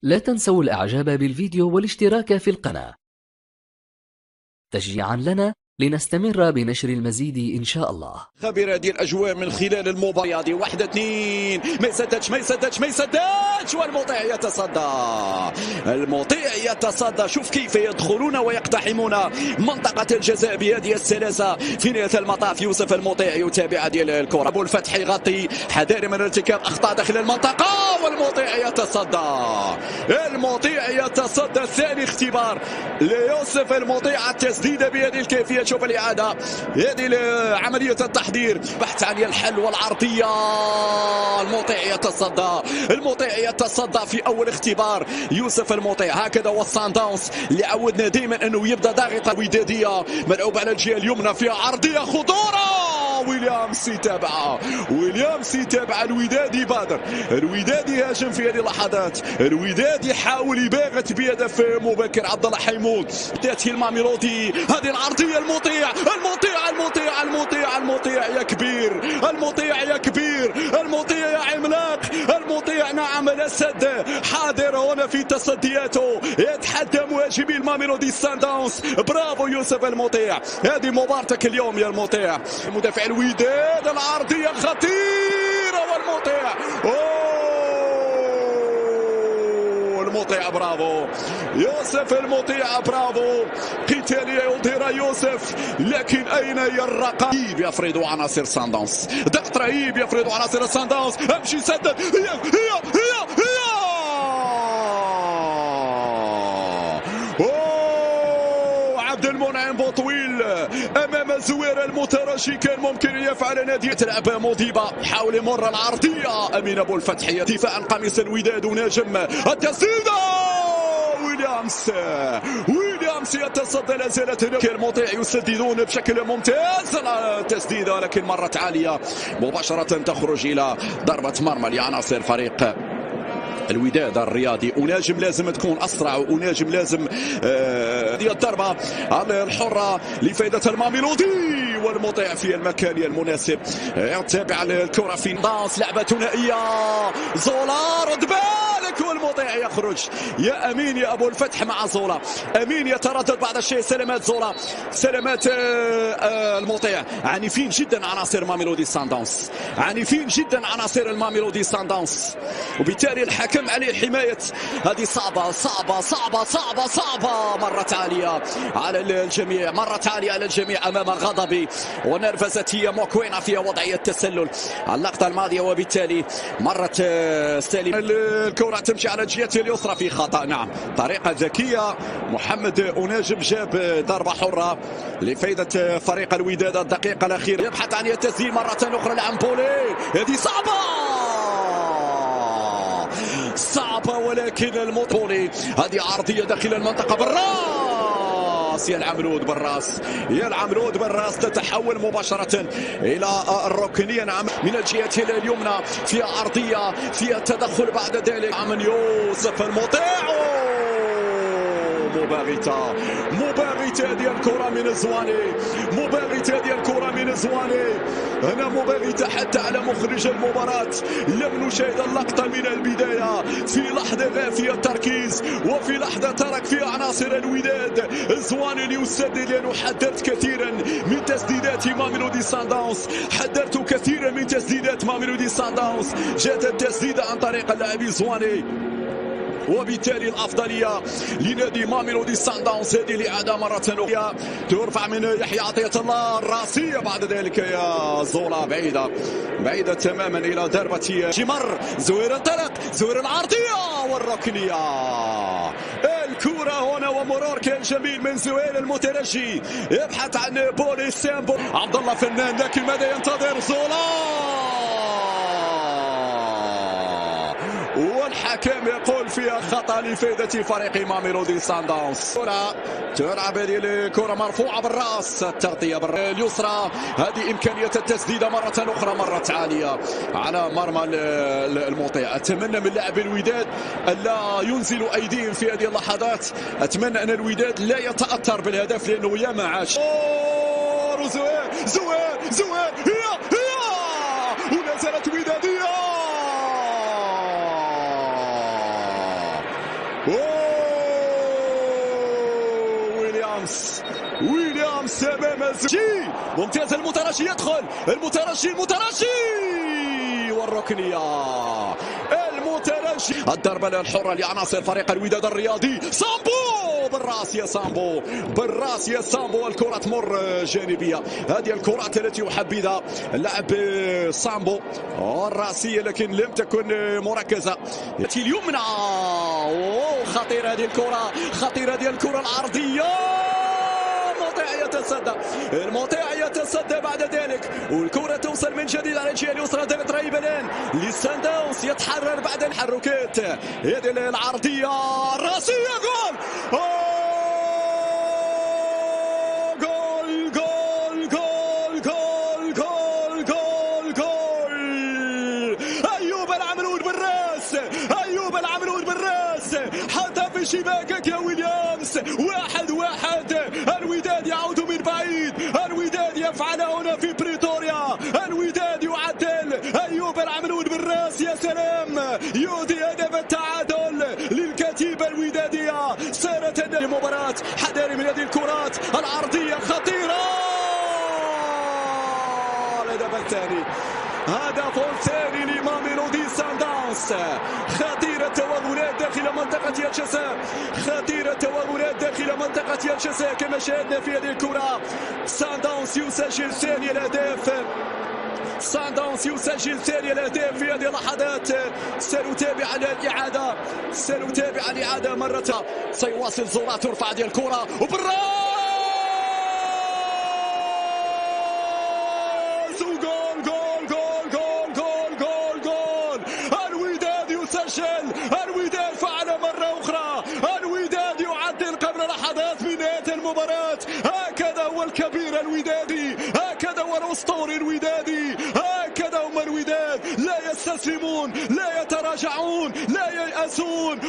لا تنسوا الإعجاب بالفيديو والاشتراك في القناة تشجيعا لنا لنستمر بنشر المزيد إن شاء الله. خبر هذه الأجواء من خلال المباراة هذه. 1-2 ما يسددش والمطيع يتصدى. المطيع يتصدى. شوف كيف يدخلون ويقتحمون منطقة الجزاء بهذه السلاسة. في نهاية المطاف يوسف المطيع يتابع هذه الكرة. أبو الفتح يغطي، حذر من ارتكاب أخطاء داخل المنطقة والمطيع يتصدى. المطيع يتصدى. ثاني اختبار ليوسف المطيع. التسديدة بهذه الكيفية. شوف الإعادة، هذه عملية التحضير، بحث عن الحل والعرضية. المطيع يتصدى في أول اختبار. يوسف المطيع هكذا والصن داونز اللي عودنا دائما أنه يبدأ ضاغطة. ودادية ملعوب على الجهة اليمنى فيها عرضية خطورة. ويليامز يتابع الودادي بادر. الودادي هاجم في هذه اللحظات. الودادي يحاول يباغت بهدف مبكر. عبد الله حيمود تاتي الماميلودي. هذه العرضية. المطيع يا عملاق. المطيع نعم الأسد حاضر هنا في تصدياته. يتحدى مهاجمي الماميلودي سان داونز. برافو يوسف المطيع. هذه مباراتك اليوم يا المطيع. مدافع الوداد العرضية خطيرة والمطيع. المطيع برافو يوسف المطيع برافو. قتالية يظهر يوسف، لكن أين هي الرقم؟ يفرض عناصر سان داونز. ضغط رهيب يفرض عناصر سان داونز. امشي سدد. هي عبد المنعم بوطويل امام زوير المترجي. كان ممكن ان يفعل نادي. تلعب موديبا يحاول يمر العرضيه. امين ابو الفتح دفاع عن قميص الوداد ونجم التسديده. ويليامز يتصدى. لا زالت المطيع يسددون بشكل ممتاز. التسديده لكن مرت عاليه مباشره تخرج الى ضربه مرمى لعناصر فريق الوداد الرياضي. وناجم لازم تكون اسرع، وناجم لازم هذه الضربه الحره لفائده الماميلودي. والمطيع في المكان المناسب يتابع الكره في دانس. لعبه ثنائيه. زولا رد بالك والمطيع يخرج. يا امين يا ابو الفتح مع زولا. امين يتردد بعض الشيء. سلامات زولا. سلامات المطيع. عنيفين جدا عناصر ماميلودي سان داونز. عناصر الماميلودي سان داونز. وبالتالي الحكم عليه حماية. هذه صعبة مرت عالية على الجميع أمام غضبي ونرفزتي موكوينا في وضعية تسلل اللقطة الماضية. وبالتالي مرت ستالي. الكرة تمشي على الجهة اليسرى في خطأ. نعم طريقة ذكية. محمد أناجم جاب ضربة حرة لفائدة فريق الوداد. الدقيقة الأخيرة يبحث عن التسجيل مرة أخرى لعمبولي. هذه صعبة ولكن المطولي. هذه عرضية داخل المنطقة بالراس. يا العمرود بالراس تتحول مباشرة إلى الركنية. نعم من الجهة اليمنى فيها عرضية فيها تدخل بعد ذلك من يوسف المطيع. مباغتة هذه الكرة من الزواني. هنا مباغتة حتى على مخرج المباراة. لم نشاهد اللقطة من البداية. في لحظة غافية التركيز وفي لحظة ترك فيها عناصر الوداد. الزواني ليسدد. لأنه حذرت كثيرا من تسديدات ماميلودي سان داونز. جاءت التسديدة عن طريق اللاعب الزواني. وبالتالي الأفضلية لنادي ماميلودي سان داونز. هذه الإعادة مرة أخرى ترفع من يحيى عطية الله. الراسية بعد ذلك يا زولا بعيدة تماما إلى ضربة جمر. زوير انطلق. زوير العرضية والركنية. الكرة هنا ومرور كان جميل من زوير المترجي. يبحث عن بولي سامبو. عبد الله فنان، لكن ماذا ينتظر زولا؟ والحكم يقول فيها خطأ لفائدة فريق ماميلودي سان داونز. تلعب هذه الكرة مرفوعة بالراس. التغطية اليسرى. هذه إمكانية التسديدة مرة أخرى مرت عالية على مرمى المطيع. أتمنى من لاعب الوداد ألا ينزلوا أيديهم في هذه اللحظات. أتمنى أن الوداد لا يتأثر بالهدف لأنه ياما عاش. زوير هي ولا زالت ودادية. ويليامز امام الزوجي. ممتاز المترجي، يدخل المترجي والركنيه. المترجي الضربه الحره لعناصر فريق الوداد الرياضي. سامبو بالراس يا سامبو، بالراس يا سامبو. الكره تمر جانبيه. هذه الكرات التي يحبذها اللاعب سامبو الراسيه، لكن لم تكن مركزه. ياتي اليمنى، خطيره هذه الكره، خطيره هذه الكره العرضيه. المطيع يتصدى بعد ذلك، والكرة توصل من جديد على الجهة اليسرى. دافيد رايبلان لسان داونز يتحرر بعد التحركات. هذه العرضية الراسية. جول جول جول جول جول جول جول جول. أيوب العمرود بالراس، أيوب العمرود بالراس، حتى في شباكك يا ويليامز. 1-1. الوداد يعود من بعيد، الوداد يفعل هنا في بريتوريا، الوداد يعدل. أيوب العمرود بالراس، يا سلام، يودي هدف التعادل للكتيبة الودادية. سارت المباراة. حذاري من هذه الكرات العرضية خطيرة. الهدف الثاني، هدف ثاني لماميلودي سان داونز. خطيرة توغلات داخل منطقة الجزاء، خطيرة توغلات داخل منطقة الجزاء كما شاهدنا في هذه الكرة. سان داونز يسجل ثاني الأهداف، سان داونز يسجل ثاني الأهداف في هذه اللحظات. سنتابع الإعادة، سنتابع الإعادة مرة. سيواصل زورا، ترفع هذه الكرة وبالراس. الوداد فعل مرة أخرى، الوداد يعدل قبل لحظات من نهاية المباراة. هكذا هو الكبير الودادي، هكذا هو الأسطوري الودادي، هكذا هم الوداد. لا يستسلمون، لا يتراجعون، لا ييأسون.